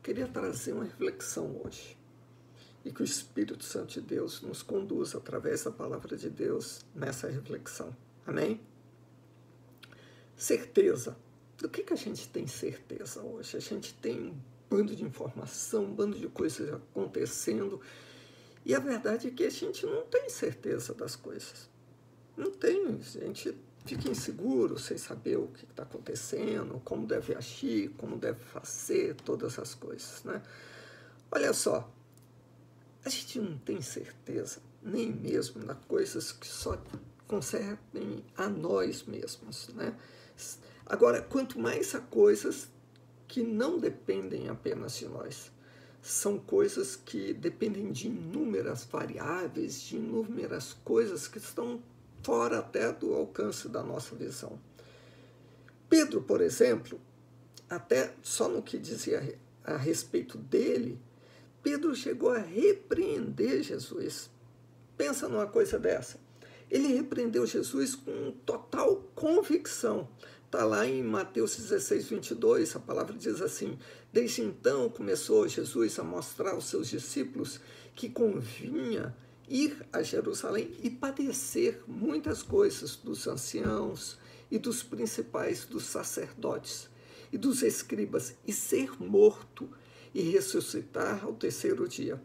queria trazer uma reflexão hoje e que o Espírito Santo de Deus nos conduza através da palavra de Deus nessa reflexão. Amém? Certeza. Do que a gente tem certeza hoje? A gente tem um bando de informação, um bando de coisas acontecendo e a verdade é que a gente não tem certeza das coisas. Não tem, a gente fica inseguro, sem saber o que está acontecendo, como deve agir, como deve fazer, todas as coisas, né? Olha só, a gente não tem certeza nem mesmo das coisas que só concernem a nós mesmos, né? Agora, quanto mais a coisas que não dependem apenas de nós, são coisas que dependem de inúmeras variáveis, de inúmeras coisas que estão fora até do alcance da nossa visão. Pedro, por exemplo, até só no que dizia a respeito dele, Pedro chegou a repreender Jesus. Pensa numa coisa dessa. Ele repreendeu Jesus com total convicção. Está lá em Mateus 16, 22, a palavra diz assim: desde então começou Jesus a mostrar aos seus discípulos que convinha ir a Jerusalém e padecer muitas coisas dos anciãos e dos principais dos sacerdotes e dos escribas, e ser morto e ressuscitar ao terceiro dia.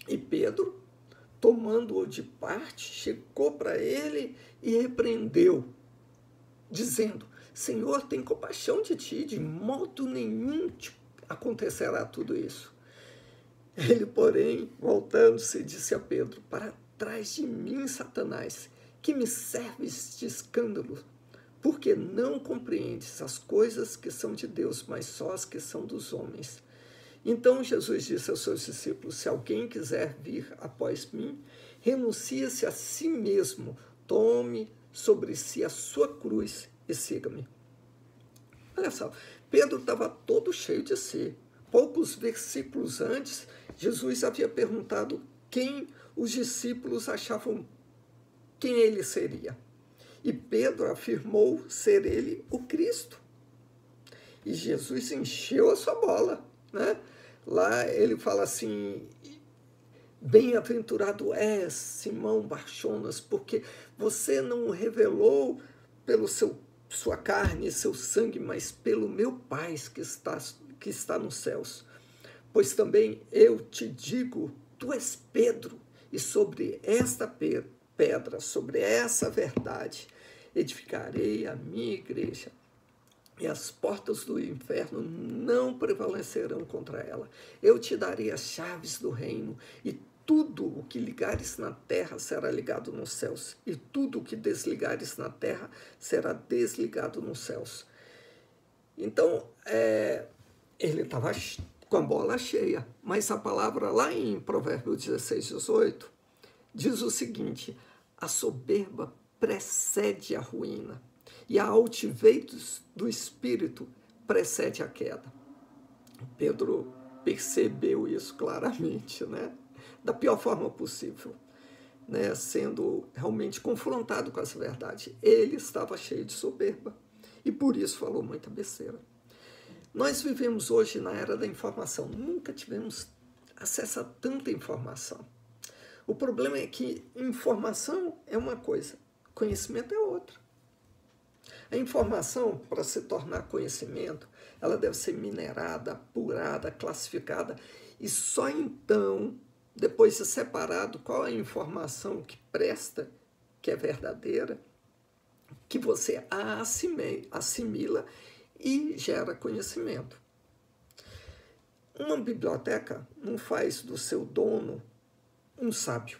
E Pedro, tomando-o de parte, chegou para ele e repreendeu, dizendo: Senhor, tem compaixão de ti, de modo nenhum te acontecerá tudo isso. Ele, porém, voltando-se, disse a Pedro: para trás de mim, Satanás, que me serves de escândalo, porque não compreendes as coisas que são de Deus, mas só as que são dos homens. Então Jesus disse aos seus discípulos: se alguém quiser vir após mim, renuncie-se a si mesmo, tome sobre si a sua cruz e siga-me. Olha só, Pedro estava todo cheio de si. Poucos versículos antes, Jesus havia perguntado quem os discípulos achavam quem ele seria. E Pedro afirmou ser ele o Cristo. E Jesus encheu a sua bola, né? Lá ele fala assim: bem-aventurado és, Simão Barjonas, porque você não revelou pelo sua carne e seu sangue, mas pelo meu Pai que está nos céus. Pois também eu te digo, tu és Pedro, e sobre esta pedra, sobre essa verdade, edificarei a minha igreja, e as portas do inferno não prevalecerão contra ela. Eu te darei as chaves do reino, e tudo o que ligares na terra será ligado nos céus, e tudo o que desligares na terra será desligado nos céus. Então, ele estava com a bola cheia, mas a palavra lá em Provérbios 16, 18, diz o seguinte: a soberba precede a ruína, e a altivez do espírito precede a queda. Pedro percebeu isso claramente, né? Da pior forma possível, né? Sendo realmente confrontado com essa verdade. Ele estava cheio de soberba e por isso falou muita besteira. Nós vivemos hoje na era da informação. Nunca tivemos acesso a tanta informação. O problema é que informação é uma coisa, conhecimento é outra. A informação, para se tornar conhecimento, ela deve ser minerada, apurada, classificada, e só então, depois de separado qual é a informação que presta, que é verdadeira, que você a assimila e gera conhecimento. Uma biblioteca não faz do seu dono um sábio.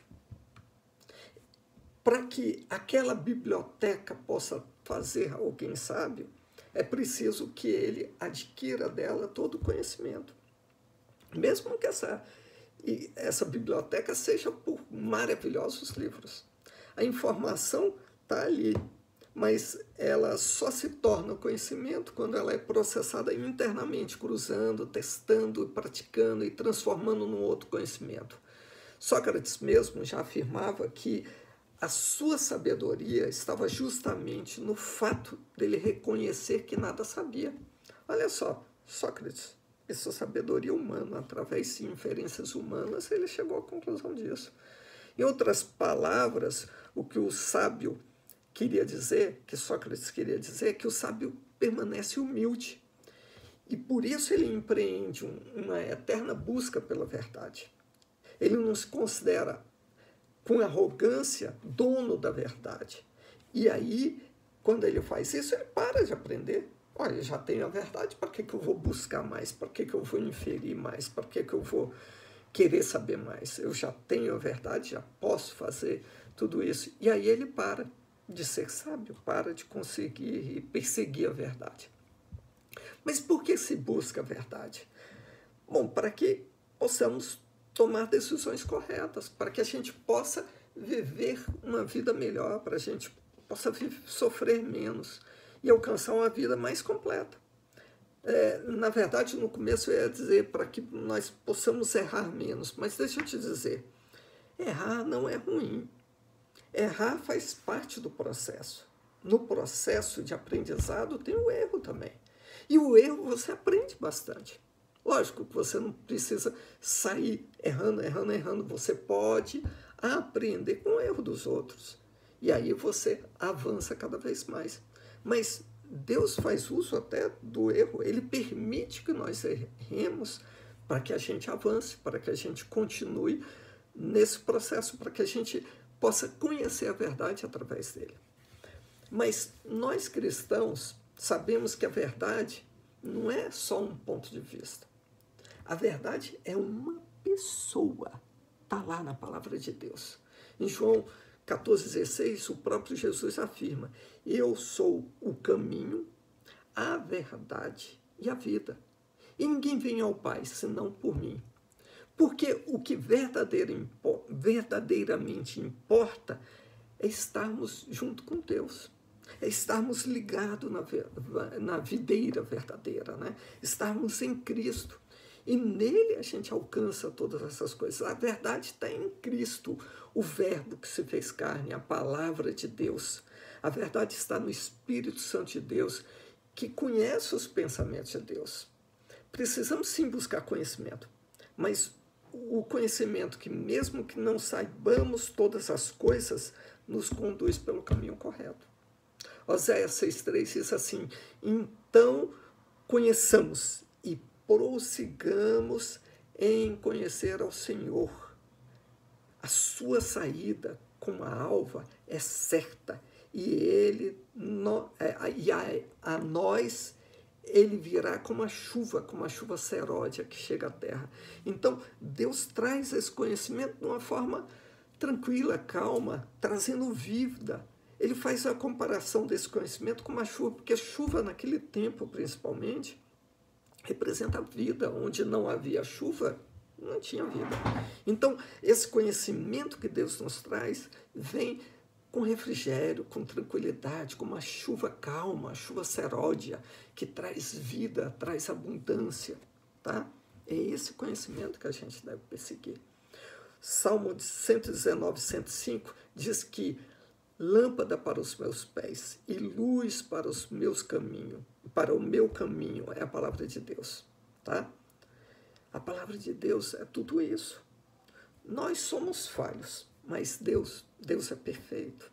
Para que aquela biblioteca possa fazer alguém sábio, é preciso que ele adquira dela todo o conhecimento. Mesmo que essa biblioteca seja por maravilhosos livros. A informação está ali, mas ela só se torna conhecimento quando ela é processada internamente, cruzando, testando, praticando e transformando num outro conhecimento. Sócrates mesmo já afirmava que a sua sabedoria estava justamente no fato dele reconhecer que nada sabia. Olha só, Sócrates, Essa sabedoria humana, através de inferências humanas, ele chegou à conclusão disso. Em outras palavras, o que o sábio queria dizer, que Sócrates queria dizer, é que o sábio permanece humilde. E por isso ele empreende uma eterna busca pela verdade. Ele não se considera, com arrogância, dono da verdade. E aí, quando ele faz isso, ele para de aprender. Olha, eu já tenho a verdade, para que eu vou buscar mais? Para que eu vou inferir mais? Para que eu vou querer saber mais? Eu já tenho a verdade, já posso fazer tudo isso. E aí ele para de ser sábio, para de conseguir e perseguir a verdade. Mas por que se busca a verdade? Bom, para que possamos tomar decisões corretas, para que a gente possa viver uma vida melhor, para a gente possa sofrer menos e alcançar uma vida mais completa. Na verdade, no começo eu ia dizer para que nós possamos errar menos, mas deixa eu te dizer, errar não é ruim. Errar faz parte do processo. No processo de aprendizado tem o erro também. E o erro você aprende bastante. Lógico que você não precisa sair errando. Você pode aprender com o erro dos outros. E aí você avança cada vez mais. Mas Deus faz uso até do erro. Ele permite que nós erremos para que a gente avance, para que a gente continue nesse processo, para que a gente possa conhecer a verdade através dele. Mas nós cristãos sabemos que a verdade não é só um ponto de vista. A verdade é uma pessoa. Está lá na palavra de Deus. Em João 14,16, o próprio Jesus afirma: eu sou o caminho, a verdade e a vida. E ninguém vem ao Pai senão por mim. Porque o que verdadeiramente importa é estarmos junto com Deus. É estarmos ligados na videira verdadeira, né? Estarmos em Cristo. E nele a gente alcança todas essas coisas. A verdade está em Cristo, o Verbo que se fez carne, a palavra de Deus. A verdade está no Espírito Santo de Deus, que conhece os pensamentos de Deus. Precisamos sim buscar conhecimento, mas o conhecimento que, mesmo que não saibamos todas as coisas, nos conduz pelo caminho correto. Oséias 6,3 diz assim: então conheçamos e prossigamos em conhecer ao Senhor. A sua saída como a alva é certa, e ele a nós ele virá como a chuva seródia que chega à terra. Então, Deus traz esse conhecimento de uma forma tranquila, calma, trazendo vida. Ele faz a comparação desse conhecimento com uma chuva, porque a chuva naquele tempo, principalmente, representa a vida. Onde não havia chuva, não tinha vida. Então, esse conhecimento que Deus nos traz vem com refrigério, com tranquilidade, com uma chuva calma, chuva seródia, que traz vida, traz abundância, tá? É esse conhecimento que a gente deve perseguir. Salmo 119, 105 diz que lâmpada para os meus pés e luz para os meus caminhos, para o meu caminho, é a palavra de Deus, tá? A palavra de Deus é tudo isso. Nós somos falhos, mas Deus é perfeito.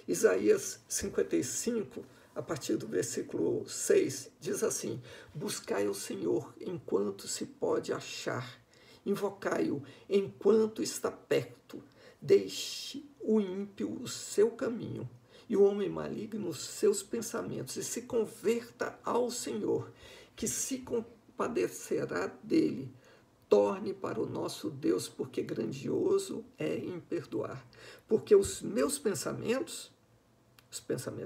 Isaías 55, a partir do versículo 6, diz assim: buscai o Senhor enquanto se pode achar, invocai-o enquanto está perto, deixe o ímpio o seu caminho e o homem maligno os seus pensamentos, e se converta ao Senhor, que se compadecerá dele. Torne para o nosso Deus, porque grandioso é em perdoar. Porque os meus pensamentos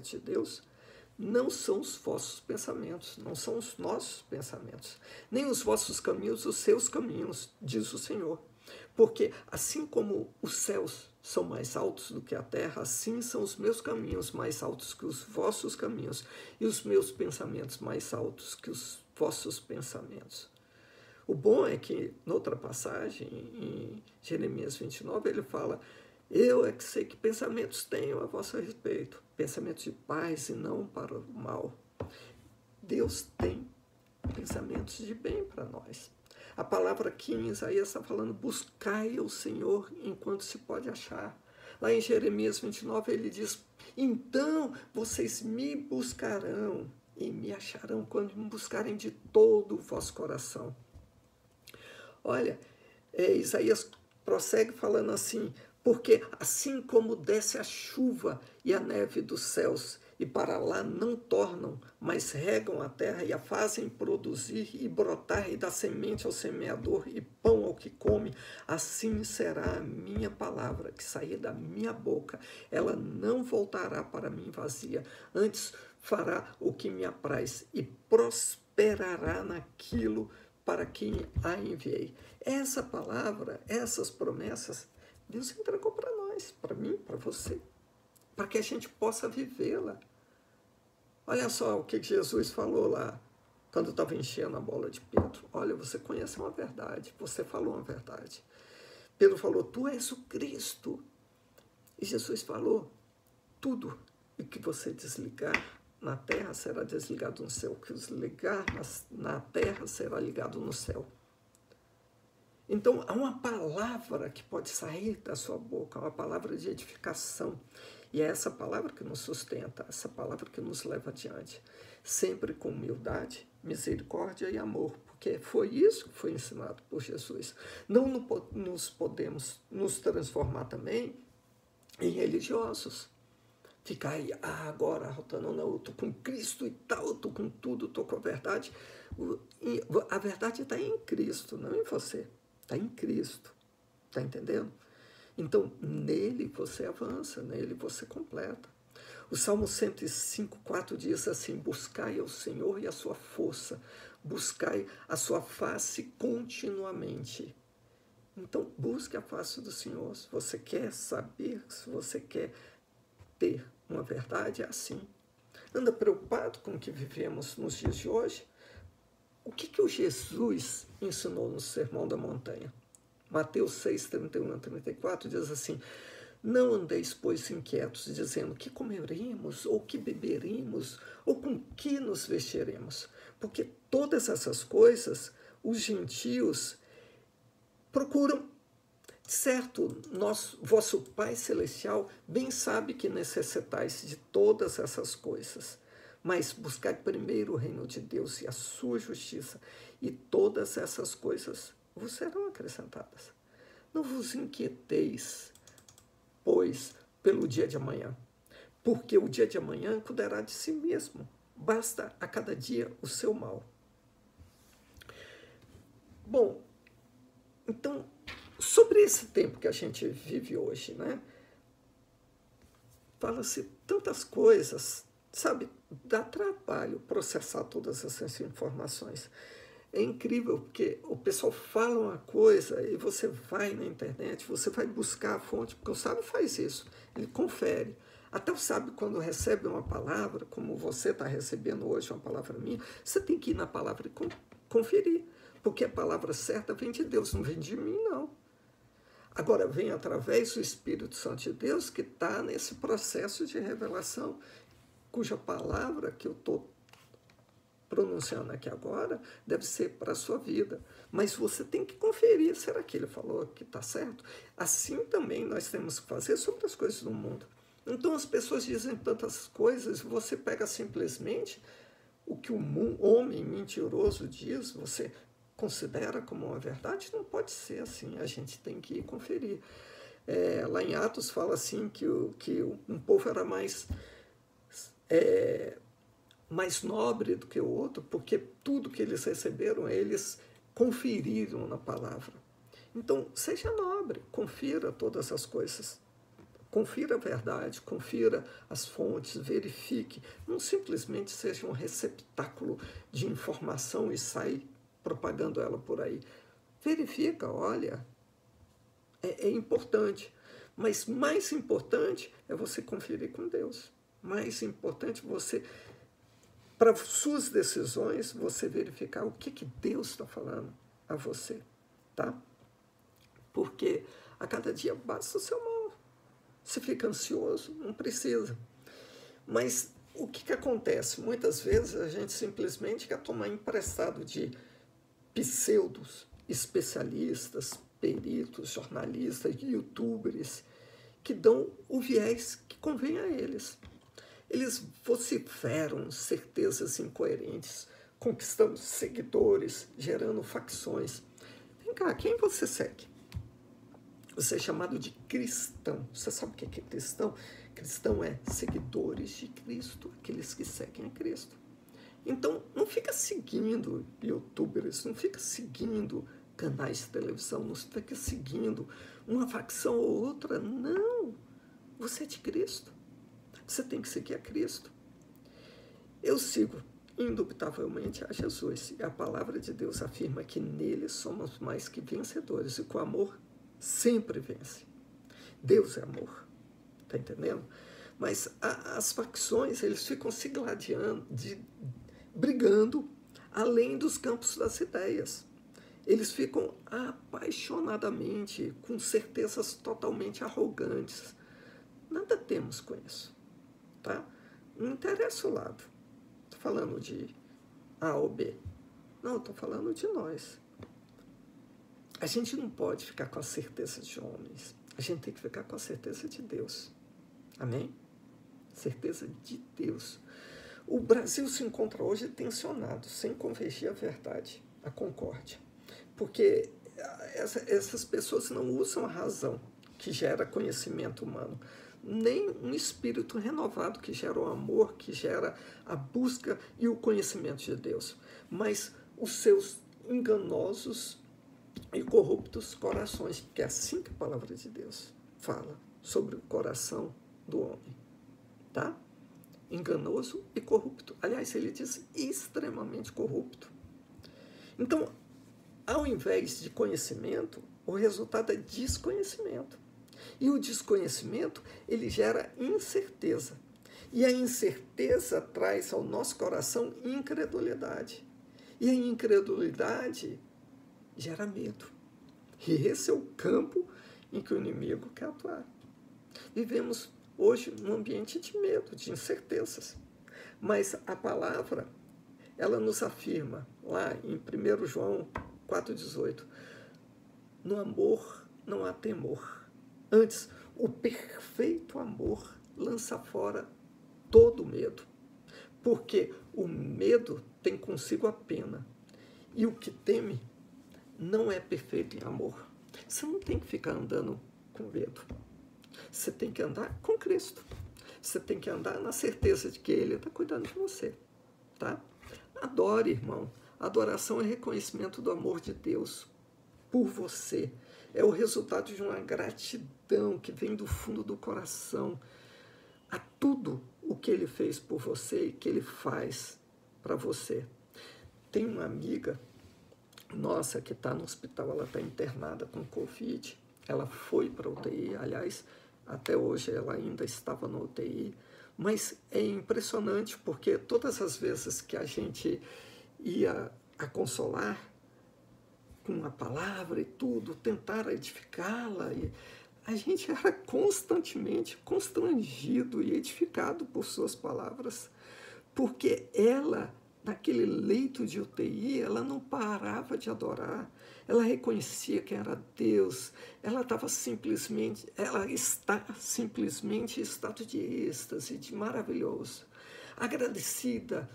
de Deus, não são os vossos pensamentos, não são os nossos pensamentos, nem os vossos caminhos, os seus caminhos, diz o Senhor. Porque assim como os céus são mais altos do que a terra, assim são os meus caminhos mais altos que os vossos caminhos, e os meus pensamentos mais altos que os vossos pensamentos. O bom é que, noutra passagem, em Jeremias 29, ele fala: eu é que sei que pensamentos tenho a vosso respeito, pensamentos de paz e não para o mal. Deus tem pensamentos de bem para nós. A palavra aqui em Isaías está falando, buscai o Senhor enquanto se pode achar. Lá em Jeremias 29 ele diz, então vocês me buscarão e me acharão quando me buscarem de todo o vosso coração. Olha, Isaías prossegue falando assim, porque assim como desce a chuva e a neve dos céus, e para lá não tornam, mas regam a terra e a fazem produzir e brotar e dar semente ao semeador e pão ao que come, assim será a minha palavra que sair da minha boca. Ela não voltará para mim vazia, antes fará o que me apraz e prosperará naquilo para quem a enviei. Essa palavra, essas promessas, Deus entregou para nós, para mim, para você, para que a gente possa vivê-la. Olha só o que Jesus falou lá, quando estava enchendo a bola de Pedro. Olha, você conhece uma verdade, você falou uma verdade. Pedro falou, tu és o Cristo. E Jesus falou, tudo o que você desligar na terra será desligado no céu, o que ligar na terra será ligado no céu. Então, há uma palavra que pode sair da sua boca, uma palavra de edificação. E é essa palavra que nos sustenta, essa palavra que nos leva adiante. Sempre com humildade, misericórdia e amor, porque foi isso que foi ensinado por Jesus. Não nos podemos nos transformar também em religiosos. Ficar aí, agora, arrotando, não, eu estou com Cristo e tal, eu estou com tudo, estou com a verdade. A verdade está em Cristo, não em você. Está em Cristo, está entendendo? Então, nele você avança, nele você completa. O Salmo 105:4 diz assim, buscai ao Senhor e a sua força, buscai a sua face continuamente. Então, busque a face do Senhor. Se você quer saber, se você quer ter uma verdade, é assim. Anda preocupado com o que vivemos nos dias de hoje? O que o Jesus ensinou no Sermão da Montanha? Mateus 6:31-34 diz assim, não andeis, pois, inquietos, dizendo que comeremos, ou que beberemos, ou com que nos vestiremos, porque todas essas coisas os gentios procuram. Certo, vosso Pai Celestial bem sabe que necessitais de todas essas coisas, mas buscai primeiro o reino de Deus e a sua justiça, e todas essas coisas vos serão acrescentadas. Não vos inquieteis, pois, pelo dia de amanhã, porque o dia de amanhã cuidará de si mesmo. Basta a cada dia o seu mal. Bom, então, sobre esse tempo que a gente vive hoje, né? Fala-se tantas coisas, sabe? Dá trabalho processar todas essas informações. É incrível, porque o pessoal fala uma coisa e você vai na internet, você vai buscar a fonte, porque o sábio faz isso, ele confere. Até o sábio, quando recebe uma palavra, como você está recebendo hoje uma palavra minha, você tem que ir na palavra e conferir, porque a palavra certa vem de Deus, não vem de mim, não. Agora, vem através do Espírito Santo de Deus, que está nesse processo de revelação, cuja palavra que eu estou pronunciando aqui agora deve ser para a sua vida. Mas você tem que conferir, será que ele falou que está certo? Assim também nós temos que fazer sobre as coisas do mundo. Então as pessoas dizem tantas coisas, você pega simplesmente o que o homem mentiroso diz, você considera como uma verdade? Não pode ser assim, a gente tem que ir conferir. Lá em Atos fala assim que um povo era mais nobre do que o outro, porque tudo que eles receberam, eles conferiram na palavra. Então, seja nobre, confira todas as coisas. Confira a verdade, confira as fontes, verifique. Não simplesmente seja um receptáculo de informação e sai propagando ela por aí. Verifica, olha, é importante. Mas mais importante é você conferir com Deus. Mais importante você, para suas decisões, você verificar o que Deus está falando a você, tá? Porque a cada dia basta o seu mal. Se fica ansioso, não precisa. Mas o que acontece? Muitas vezes a gente simplesmente quer tomar emprestado de pseudos especialistas, peritos, jornalistas, youtubers, que dão o viés que convém a eles. Eles vociferam certezas incoerentes, conquistando seguidores, gerando facções. Vem cá, quem você segue? Você é chamado de cristão. Você sabe o que é cristão? Cristão é seguidores de Cristo, aqueles que seguem a Cristo. Então, não fica seguindo youtubers, não fica seguindo canais de televisão, não fica seguindo uma facção ou outra. Não! Você é de Cristo. Você tem que seguir a Cristo. Eu sigo, indubitavelmente, a Jesus. E a palavra de Deus afirma que nele somos mais que vencedores. E com amor, sempre vence. Deus é amor. Está entendendo? Mas as facções, eles ficam se gladiando, brigando além dos campos das ideias. Eles ficam apaixonadamente, com certezas totalmente arrogantes. Nada temos com isso, tá? Não interessa o lado. Estou falando de A ou B. Não, estou falando de nós. A gente não pode ficar com a certeza de homens. A gente tem que ficar com a certeza de Deus. Amém? Certeza de Deus. O Brasil se encontra hoje tensionado, sem convergir a verdade, a concórdia. Porque essas pessoas não usam a razão, que gera conhecimento humano, nem um espírito renovado, que gera o amor, que gera a busca e o conhecimento de Deus, mas os seus enganosos e corruptos corações, porque é assim que a palavra de Deus fala sobre o coração do homem, tá? Enganoso e corrupto. Aliás, ele diz extremamente corrupto. Então, ao invés de conhecimento, o resultado é desconhecimento. E o desconhecimento, ele gera incerteza. E a incerteza traz ao nosso coração incredulidade. E a incredulidade gera medo. E esse é o campo em que o inimigo quer atuar. Vivemos hoje num ambiente de medo, de incertezas. Mas a palavra, ela nos afirma, lá em 1 João 4,18, no amor não há temor. Antes, o perfeito amor lança fora todo medo. Porque o medo tem consigo a pena. E o que teme não é perfeito em amor. Você não tem que ficar andando com medo. Você tem que andar com Cristo. Você tem que andar na certeza de que Ele está cuidando de você. Tá? Adore, irmão. Adoração é reconhecimento do amor de Deus por você. É o resultado de uma gratidão que vem do fundo do coração a tudo o que Ele fez por você e que Ele faz para você. Tem uma amiga nossa que está no hospital, ela está internada com Covid. Ela foi para a UTI, aliás, até hoje ela ainda estava na UTI. Mas é impressionante porque todas as vezes que a gente ia a consolar com a palavra e tudo, tentar edificá-la, a gente era constantemente constrangido e edificado por suas palavras, porque ela, naquele leito de UTI, ela não parava de adorar, ela reconhecia quem era Deus, ela está simplesmente em estado de êxtase, de maravilhoso, agradecida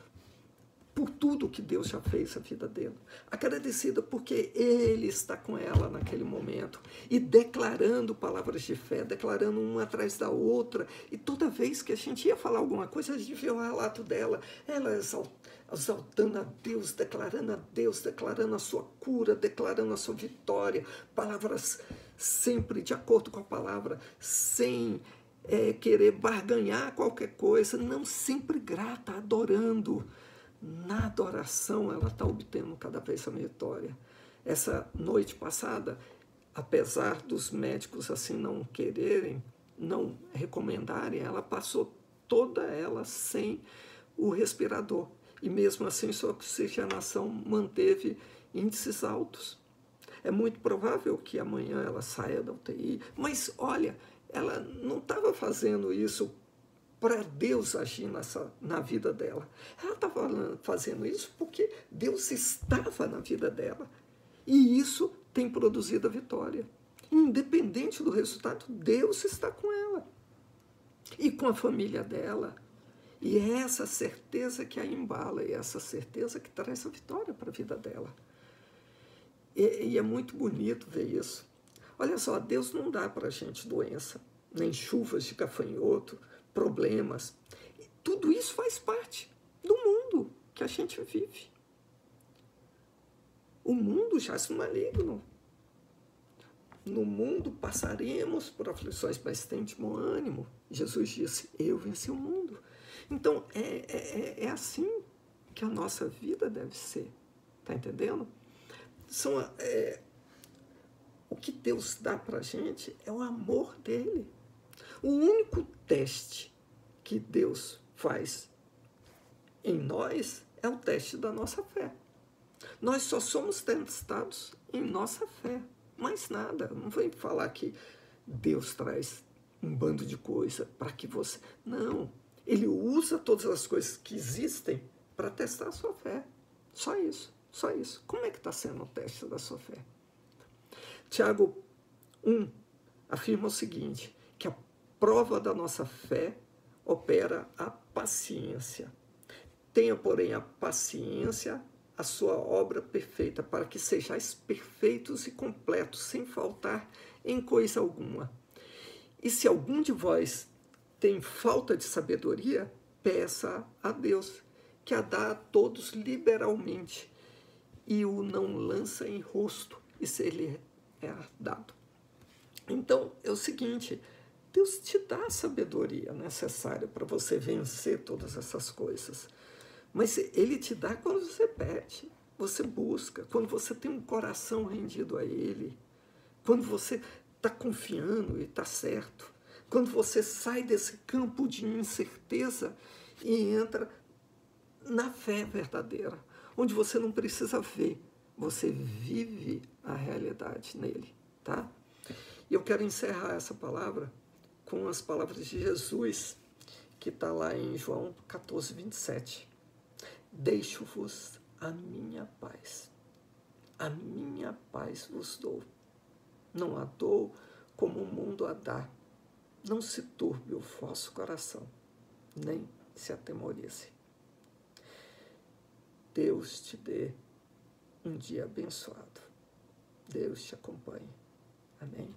por tudo que Deus já fez na vida dela, agradecida porque Ele está com ela naquele momento e declarando palavras de fé, declarando uma atrás da outra, e toda vez que a gente ia falar alguma coisa, a gente via o relato dela, ela exaltando a Deus, declarando a sua cura, declarando a sua vitória, palavras sempre de acordo com a palavra, sem querer barganhar qualquer coisa, não, sempre grata, adorando. Na adoração, ela está obtendo cada vez a vitória. Essa noite passada, apesar dos médicos assim não quererem, não recomendarem, ela passou toda ela sem o respirador. E mesmo assim, sua oxigenação manteve índices altos. É muito provável que amanhã ela saia da UTI, mas olha, ela não estava fazendo isso para Deus agir na vida dela. Ela estava fazendo isso porque Deus estava na vida dela. E isso tem produzido a vitória. Independente do resultado, Deus está com ela. E com a família dela. E é essa certeza que a embala, e essa certeza que traz a vitória para a vida dela. E é muito bonito ver isso. Olha só, Deus não dá para a gente doença, nem chuvas de gafanhoto, problemas. Tudo isso faz parte do mundo que a gente vive. O mundo jaz no maligno. No mundo passaremos por aflições, mas tem de bom ânimo. Jesus disse, eu venci o mundo. Então, é assim que a nossa vida deve ser. Está entendendo? O que Deus dá para a gente é o amor dele. O único teste que Deus faz em nós é o teste da nossa fé. Nós só somos testados em nossa fé. Mais nada. Não vem falar que Deus traz um bando de coisa para que você... Não. Ele usa todas as coisas que existem para testar a sua fé. Só isso. Só isso. Como é que está sendo o teste da sua fé? Tiago 1 afirma o seguinte, que a prova da nossa fé opera a paciência. Tenha, porém, a paciência, a sua obra perfeita, para que sejais perfeitos e completos, sem faltar em coisa alguma. E se algum de vós tem falta de sabedoria, peça a Deus, que a dá a todos liberalmente, e o não lança em rosto, e se lhe é dado. Então, é o seguinte, Deus te dá a sabedoria necessária para você vencer todas essas coisas. Mas Ele te dá quando você pede, você busca, quando você tem um coração rendido a Ele, quando você está confiando e está certo, quando você sai desse campo de incerteza e entra na fé verdadeira, onde você não precisa ver, você vive a realidade nele, tá? E eu quero encerrar essa palavra com as palavras de Jesus, que está lá em João 14, 27. Deixo-vos a minha paz vos dou. Não a dou como o mundo a dá. Não se turbe o vosso coração, nem se atemorize. Deus te dê um dia abençoado. Deus te acompanhe. Amém.